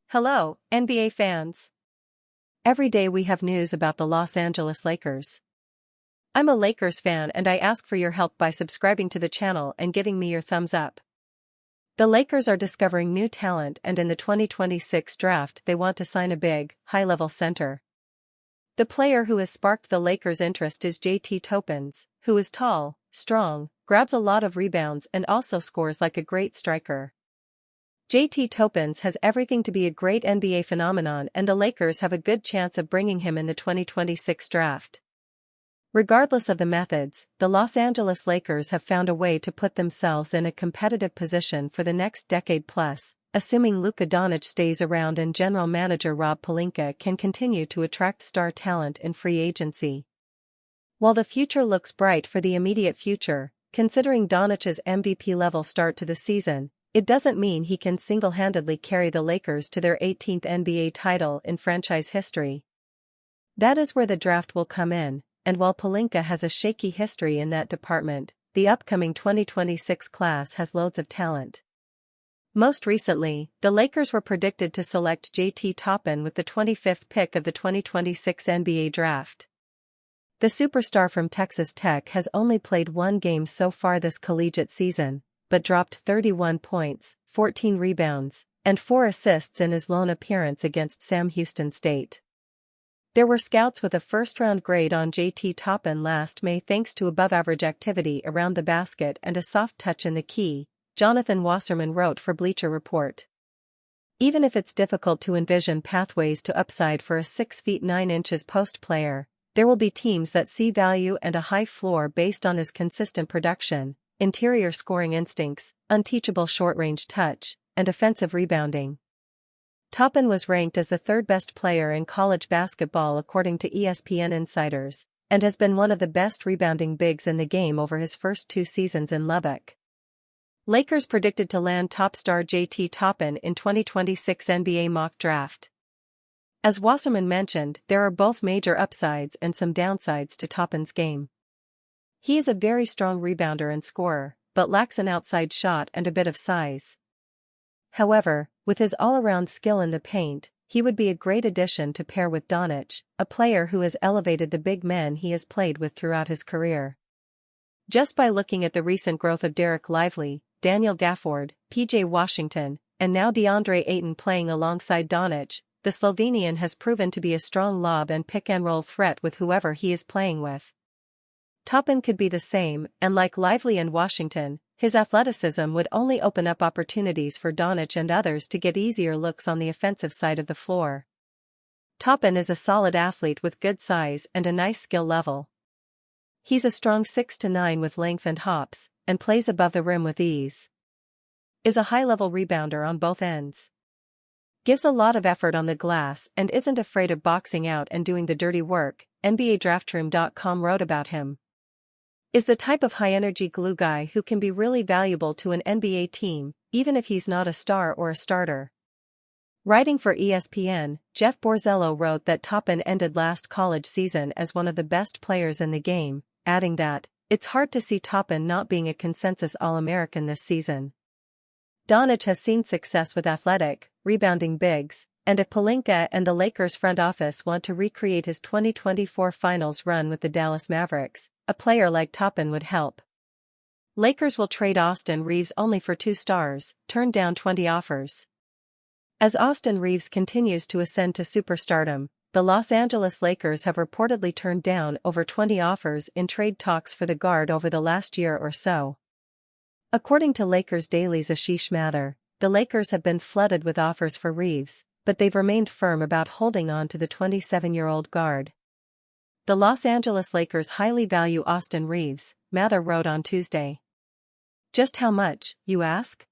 Hello, NBA fans. Every day we have news about the Los Angeles Lakers. I'm a Lakers fan and I ask for your help by subscribing to the channel and giving me your thumbs up. The Lakers are discovering new talent, and in the 2026 draft they want to sign a big, high-level center. The player who has sparked the Lakers' interest is JT Toppins, who is tall, strong, grabs a lot of rebounds and also scores like a great striker. JT Toppins has everything to be a great NBA phenomenon, and the Lakers have a good chance of bringing him in the 2026 draft. Regardless of the methods, the Los Angeles Lakers have found a way to put themselves in a competitive position for the next decade plus, assuming Luka Doncic stays around and general manager Rob Pelinka can continue to attract star talent in free agency. While the future looks bright for the immediate future, considering Doncic's MVP-level start to the season, it doesn't mean he can single-handedly carry the Lakers to their 18th NBA title in franchise history. That is where the draft will come in, and while Pelinka has a shaky history in that department, the upcoming 2026 class has loads of talent. Most recently, the Lakers were predicted to select JT Toppin with the 25th pick of the 2026 NBA draft. The superstar from Texas Tech has only played one game so far this collegiate season, but dropped 31 points, 14 rebounds, and 4 assists in his lone appearance against Sam Houston State. There were scouts with a first-round grade on JT Toppin last May thanks to above-average activity around the basket and a soft touch in the key, Jonathan Wasserman wrote for Bleacher Report. Even if it's difficult to envision pathways to upside for a 6 feet 9 inches post player, there will be teams that see value and a high floor based on his consistent production, interior scoring instincts, unteachable short-range touch, and offensive rebounding. Toppin was ranked as the third-best player in college basketball according to ESPN insiders, and has been one of the best rebounding bigs in the game over his first 2 seasons in Lubbock. Lakers predicted to land top star JT Toppin in 2026 NBA mock draft. As Wasserman mentioned, there are both major upsides and some downsides to Toppin's game. He is a very strong rebounder and scorer, but lacks an outside shot and a bit of size. However, with his all-around skill in the paint, he would be a great addition to pair with Doncic, a player who has elevated the big men he has played with throughout his career. Just by looking at the recent growth of Derek Lively, Daniel Gafford, PJ Washington, and now DeAndre Ayton playing alongside Doncic, the Slovenian has proven to be a strong lob and pick-and-roll threat with whoever he is playing with. Toppin could be the same, and like Lively and Washington, his athleticism would only open up opportunities for Doncic and others to get easier looks on the offensive side of the floor. Toppin is a solid athlete with good size and a nice skill level. He's a strong 6'9" with length and hops, and plays above the rim with ease. Is a high-level rebounder on both ends. Gives a lot of effort on the glass and isn't afraid of boxing out and doing the dirty work, NBADraftRoom.com wrote about him. Is the type of high-energy glue guy who can be really valuable to an NBA team, even if he's not a star or a starter. Writing for ESPN, Jeff Borzello wrote that Toppin ended last college season as one of the best players in the game, adding that, "It's hard to see Toppin not being a consensus All-American this season." Doncic has seen success with athletic, rebounding bigs, and if Pelinka and the Lakers front office want to recreate his 2024 finals run with the Dallas Mavericks, a player like Toppin would help. Lakers will trade Austin Reeves only for 2 stars, turn down 20 offers. As Austin Reeves continues to ascend to superstardom, the Los Angeles Lakers have reportedly turned down over 20 offers in trade talks for the guard over the last year or so. According to Lakers Daily's Ashish Mather, the Lakers have been flooded with offers for Reeves, but they've remained firm about holding on to the 27-year-old guard. The Los Angeles Lakers highly value Austin Reeves, Mather wrote on Tuesday. Just how much, you ask?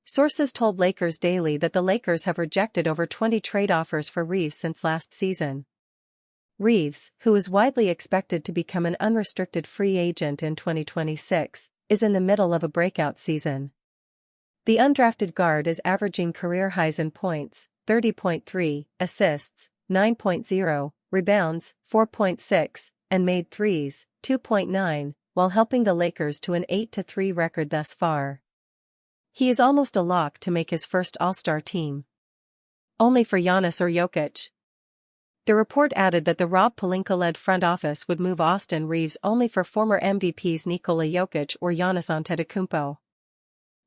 Sources told Lakers Daily that the Lakers have rejected over 20 trade offers for Reeves since last season. Reeves, who is widely expected to become an unrestricted free agent in 2026, is in the middle of a breakout season. The undrafted guard is averaging career highs in points, 30.3, assists, 9.0, rebounds, 4.6, and made threes, 2.9, while helping the Lakers to an 8-3 record thus far. He is almost a lock to make his first All-Star team. Only for Giannis or Jokic. The report added that the Rob Pelinka-led front office would move Austin Reaves only for former MVPs Nikola Jokic or Giannis Antetokounmpo.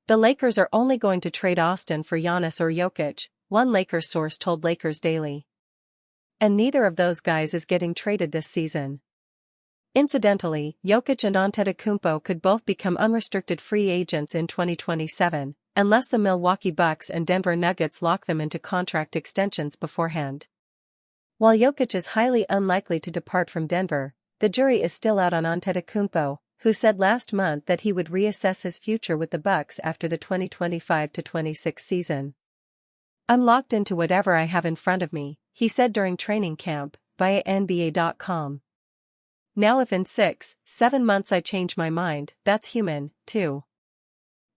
The Lakers are only going to trade Austin for Giannis or Jokic, one Lakers source told Lakers Daily. And neither of those guys is getting traded this season. Incidentally, Jokic and Antetokounmpo could both become unrestricted free agents in 2027, unless the Milwaukee Bucks and Denver Nuggets lock them into contract extensions beforehand. While Jokic is highly unlikely to depart from Denver, the jury is still out on Antetokounmpo, who said last month that he would reassess his future with the Bucks after the 2025-26 season. "I'm locked into whatever I have in front of me," he said during training camp, via NBA.com. "Now if in 6-7 months I change my mind, that's human, too.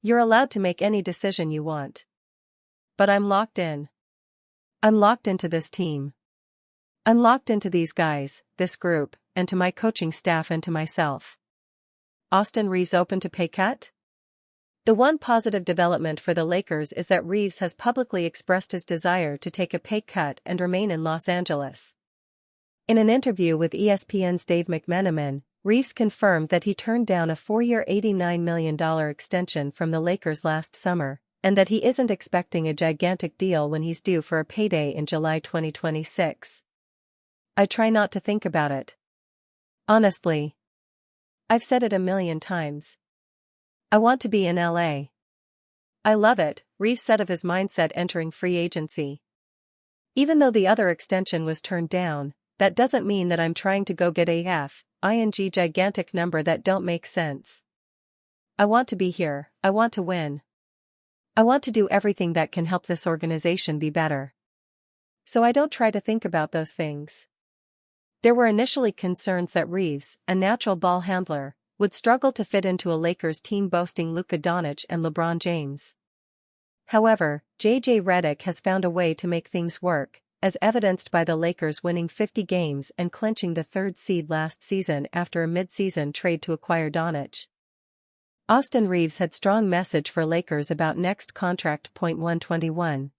You're allowed to make any decision you want. But I'm locked in. I'm locked into this team. I'm locked into these guys, this group, and to my coaching staff and to myself." Austin Reaves open to pay cut? The one positive development for the Lakers is that Reaves has publicly expressed his desire to take a pay cut and remain in Los Angeles. In an interview with ESPN's Dave McMenamin, Reaves confirmed that he turned down a 4-year $89 million extension from the Lakers last summer, and that he isn't expecting a gigantic deal when he's due for a payday in July 2026. "I try not to think about it. Honestly. I've said it a million times. I want to be in LA. I love it," Reaves said of his mindset entering free agency. "Even though the other extension was turned down, that doesn't mean that I'm trying to go get a gigantic number that don't make sense. I want to be here, I want to win. I want to do everything that can help this organization be better. So I don't try to think about those things." There were initially concerns that Reaves, a natural ball handler, would struggle to fit into a Lakers team boasting Luka Doncic and LeBron James. However, JJ Redick has found a way to make things work, as evidenced by the Lakers winning 50 games and clinching the third seed last season after a mid-season trade to acquire Doncic. Austin Reaves had strong message for Lakers about next contract. 121.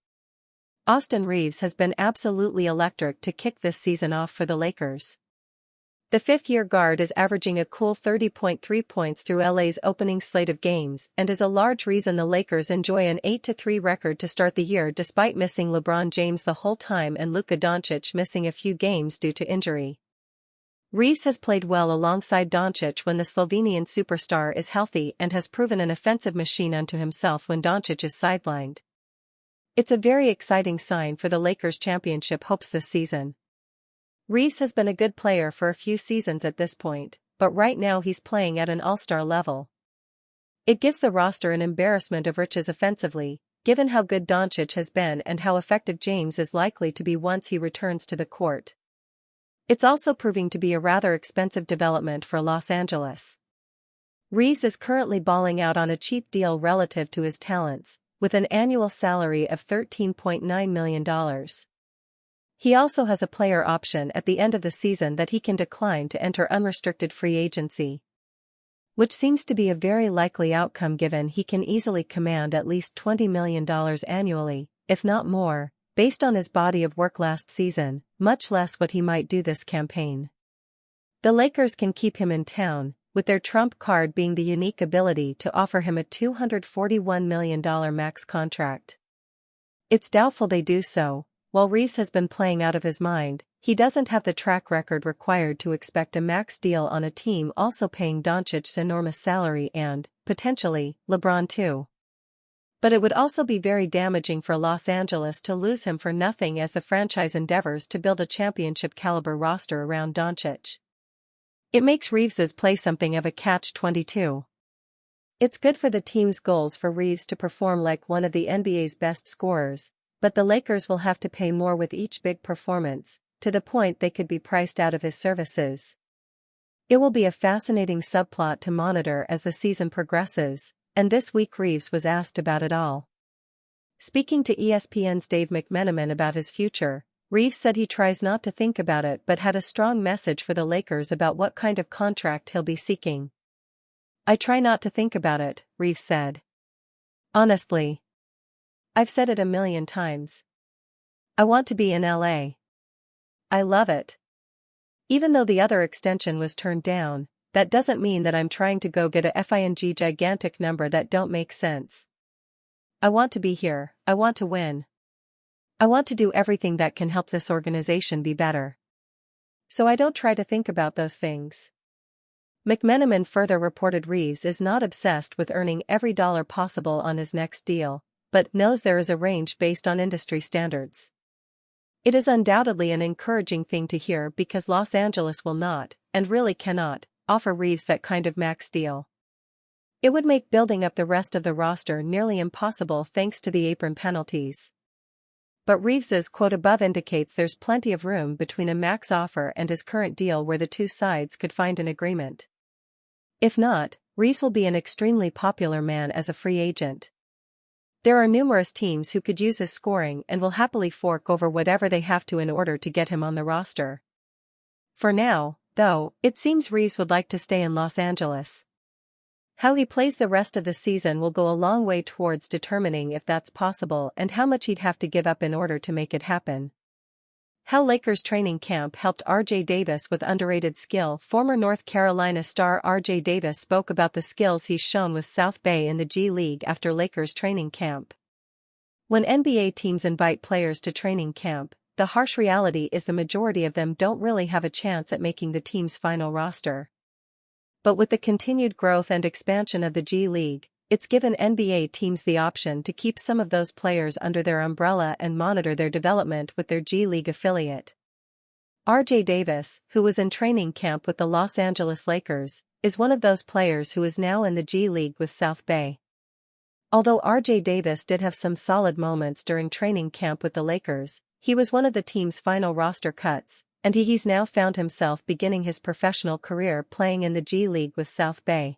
Austin Reaves has been absolutely electric to kick this season off for the Lakers. The fifth-year guard is averaging a cool 30.3 points through LA's opening slate of games and is a large reason the Lakers enjoy an 8-3 record to start the year despite missing LeBron James the whole time and Luka Doncic missing a few games due to injury. Reaves has played well alongside Doncic when the Slovenian superstar is healthy and has proven an offensive machine unto himself when Doncic is sidelined. It's a very exciting sign for the Lakers' championship hopes this season. Reaves has been a good player for a few seasons at this point, but right now he's playing at an all-star level. It gives the roster an embarrassment of riches offensively, given how good Doncic has been and how effective James is likely to be once he returns to the court. It's also proving to be a rather expensive development for Los Angeles. Reaves is currently balling out on a cheap deal relative to his talents, with an annual salary of $13.9 million. He also has a player option at the end of the season that he can decline to enter unrestricted free agency, which seems to be a very likely outcome given he can easily command at least $20 million annually, if not more, based on his body of work last season, much less what he might do this campaign. The Lakers can keep him in town, with their trump card being the unique ability to offer him a $241 million max contract. It's doubtful they do so. While Reaves has been playing out of his mind, he doesn't have the track record required to expect a max deal on a team also paying Doncic's enormous salary and, potentially, LeBron too. But it would also be very damaging for Los Angeles to lose him for nothing as the franchise endeavors to build a championship-caliber roster around Doncic. It makes Reaves's play something of a catch-22. It's good for the team's goals for Reaves to perform like one of the NBA's best scorers, but the Lakers will have to pay more with each big performance, to the point they could be priced out of his services. It will be a fascinating subplot to monitor as the season progresses, and this week Reaves was asked about it all. Speaking to ESPN's Dave McMenamin about his future, Reaves said he tries not to think about it but had a strong message for the Lakers about what kind of contract he'll be seeking. I try not to think about it, Reeves said. Honestly. I've said it a million times. I want to be in LA. I love it. Even though the other extension was turned down, that doesn't mean that I'm trying to go get a FING gigantic number that don't make sense. I want to be here, I want to win. I want to do everything that can help this organization be better. So I don't try to think about those things. McMenamin further reported Reeves is not obsessed with earning every dollar possible on his next deal, but knows there is a range based on industry standards. It is undoubtedly an encouraging thing to hear because Los Angeles will not, and really cannot, offer Reeves that kind of max deal. It would make building up the rest of the roster nearly impossible thanks to the apron penalties. But Reeves's quote above indicates there's plenty of room between a max offer and his current deal where the two sides could find an agreement. If not, Reeves will be an extremely popular man as a free agent. There are numerous teams who could use his scoring and will happily fork over whatever they have to in order to get him on the roster. For now, though, it seems Reeves would like to stay in Los Angeles. How he plays the rest of the season will go a long way towards determining if that's possible and how much he'd have to give up in order to make it happen. How Lakers training camp helped R.J. Davis with underrated skill. Former North Carolina star R.J. Davis spoke about the skills he's shown with South Bay in the G League after Lakers training camp. When NBA teams invite players to training camp, the harsh reality is the majority of them don't really have a chance at making the team's final roster. But with the continued growth and expansion of the G League, it's given NBA teams the option to keep some of those players under their umbrella and monitor their development with their G League affiliate. R.J. Davis, who was in training camp with the Los Angeles Lakers, is one of those players who is now in the G League with South Bay. Although R.J. Davis did have some solid moments during training camp with the Lakers, he was one of the team's final roster cuts, and he's now found himself beginning his professional career playing in the G League with South Bay.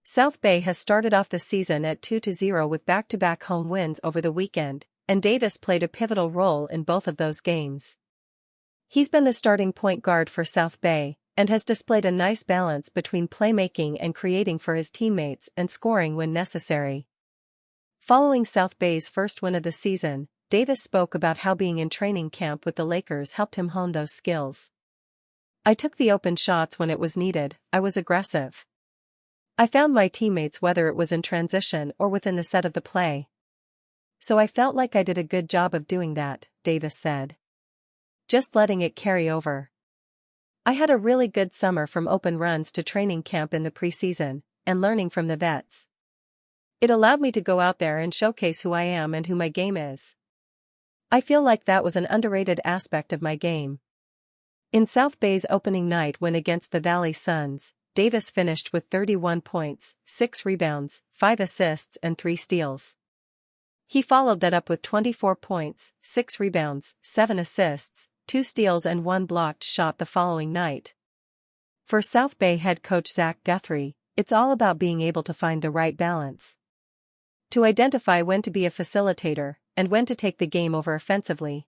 South Bay has started off the season at 2-0 with back-to-back home wins over the weekend, and Davis played a pivotal role in both of those games. He's been the starting point guard for South Bay, and has displayed a nice balance between playmaking and creating for his teammates and scoring when necessary. Following South Bay's first win of the season, Davis spoke about how being in training camp with the Lakers helped him hone those skills. I took the open shots when it was needed, I was aggressive. I found my teammates whether it was in transition or within the set of the play. So I felt like I did a good job of doing that, Davis said. Just letting it carry over. I had a really good summer from open runs to training camp in the preseason, and learning from the vets. It allowed me to go out there and showcase who I am and who my game is. I feel like that was an underrated aspect of my game. In South Bay's opening night win against the Valley Suns, Davis finished with 31 points, 6 rebounds, 5 assists and 3 steals. He followed that up with 24 points, 6 rebounds, 7 assists, 2 steals and 1 blocked shot the following night. For South Bay head coach Zach Guthrie, it's all about being able to find the right balance. To identify when to be a facilitator, and when to take the game over offensively.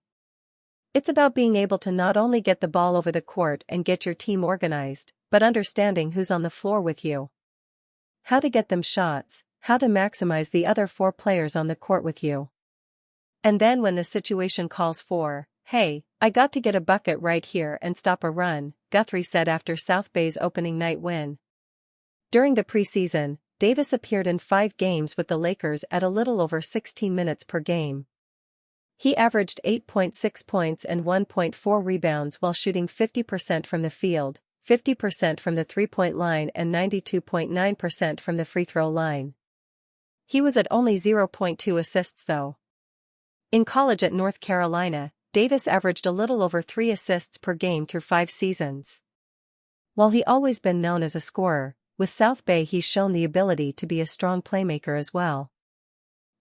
It's about being able to not only get the ball over the court and get your team organized, but understanding who's on the floor with you. How to get them shots, how to maximize the other 4 players on the court with you. And then when the situation calls for, hey, I got to get a bucket right here and stop a run, Guthrie said after South Bay's opening night win. During the preseason, Davis appeared in 5 games with the Lakers at a little over 16 minutes per game. He averaged 8.6 points and 1.4 rebounds while shooting 50% from the field, 50% from the three-point line and 92.9% from the free throw line. He was at only 0.2 assists though. In college at North Carolina, Davis averaged a little over 3 assists per game through 5 seasons. While he's always been known as a scorer, with South Bay he's shown the ability to be a strong playmaker as well.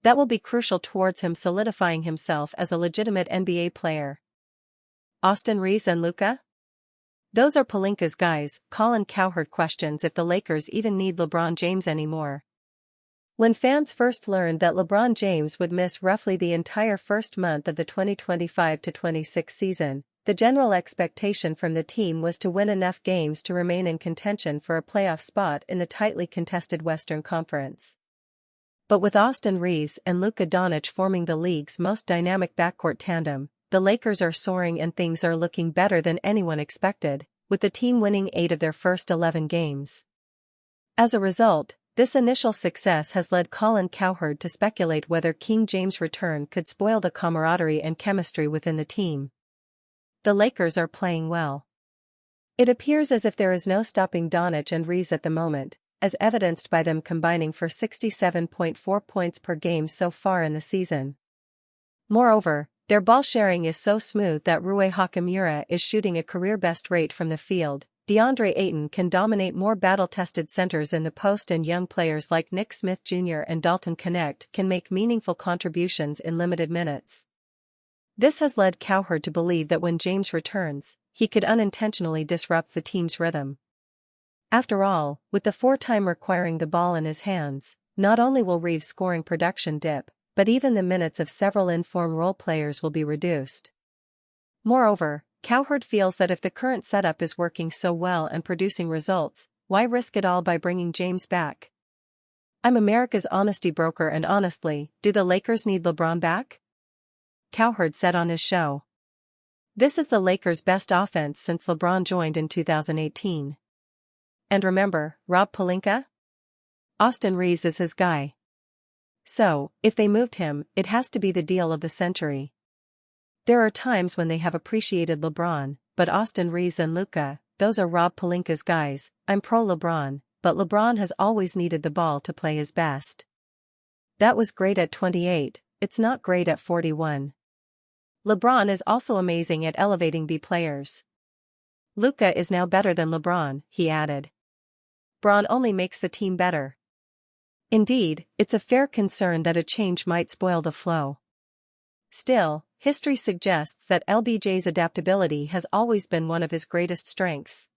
That will be crucial towards him solidifying himself as a legitimate NBA player. Austin Reeves and Luka? Those are Pelinka's guys. Colin Cowherd questions if the Lakers even need LeBron James anymore. When fans first learned that LeBron James would miss roughly the entire first month of the 2025-26 season, the general expectation from the team was to win enough games to remain in contention for a playoff spot in the tightly contested Western Conference. But with Austin Reeves and Luka Doncic forming the league's most dynamic backcourt tandem, the Lakers are soaring and things are looking better than anyone expected, with the team winning 8 of their first 11 games. As a result, this initial success has led Colin Cowherd to speculate whether King James' return could spoil the camaraderie and chemistry within the team. The Lakers are playing well. It appears as if there is no stopping Doncic and Reeves at the moment, as evidenced by them combining for 67.4 points per game so far in the season. Moreover, their ball sharing is so smooth that Rui Hachimura is shooting a career-best rate from the field. DeAndre Ayton can dominate more battle-tested centers in the post, and young players like Nick Smith Jr. and Dalton Knecht can make meaningful contributions in limited minutes. This has led Cowherd to believe that when James returns, he could unintentionally disrupt the team's rhythm. After all, with the four-time requiring the ball in his hands, not only will Reeves' scoring production dip, but even the minutes of several in-form role players will be reduced. Moreover, Cowherd feels that if the current setup is working so well and producing results, why risk it all by bringing James back? "I'm America's honesty broker, and honestly, do the Lakers need LeBron back?" Cowherd said on his show. "This is the Lakers' best offense since LeBron joined in 2018. And remember, Rob Pelinka? Austin Reeves is his guy. So, if they moved him, it has to be the deal of the century. There are times when they have appreciated LeBron, but Austin Reeves and Luka, those are Rob Pelinka's guys. I'm pro LeBron, but LeBron has always needed the ball to play his best. That was great at 28, it's not great at 41. LeBron is also amazing at elevating B players. Luka is now better than LeBron," he added. "Bron only makes the team better." Indeed, it's a fair concern that a change might spoil the flow. Still, history suggests that LBJ's adaptability has always been one of his greatest strengths.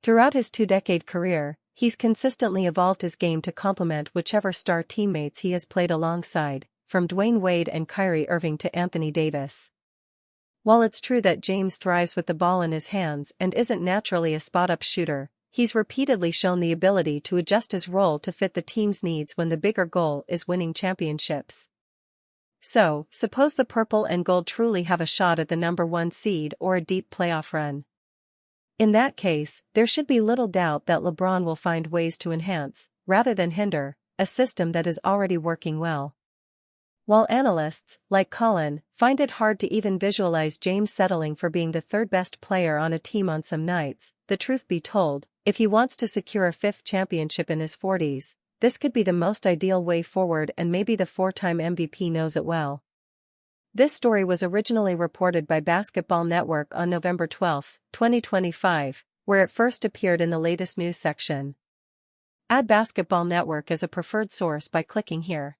Throughout his 2-decade career, he's consistently evolved his game to complement whichever star teammates he has played alongside, from Dwayne Wade and Kyrie Irving to Anthony Davis. While it's true that James thrives with the ball in his hands and isn't naturally a spot-up shooter, he's repeatedly shown the ability to adjust his role to fit the team's needs when the bigger goal is winning championships. So, suppose the purple and gold truly have a shot at the #1 seed or a deep playoff run. In that case, there should be little doubt that LeBron will find ways to enhance, rather than hinder, a system that is already working well. While analysts, like Colin, find it hard to even visualize James settling for being the third-best player on a team on some nights, the truth be told, if he wants to secure a 5th championship in his 40s, this could be the most ideal way forward, and maybe the 4-time MVP knows it well. This story was originally reported by Basketball Network on November 12, 2025, where it first appeared in the latest news section. Add Basketball Network as a preferred source by clicking here.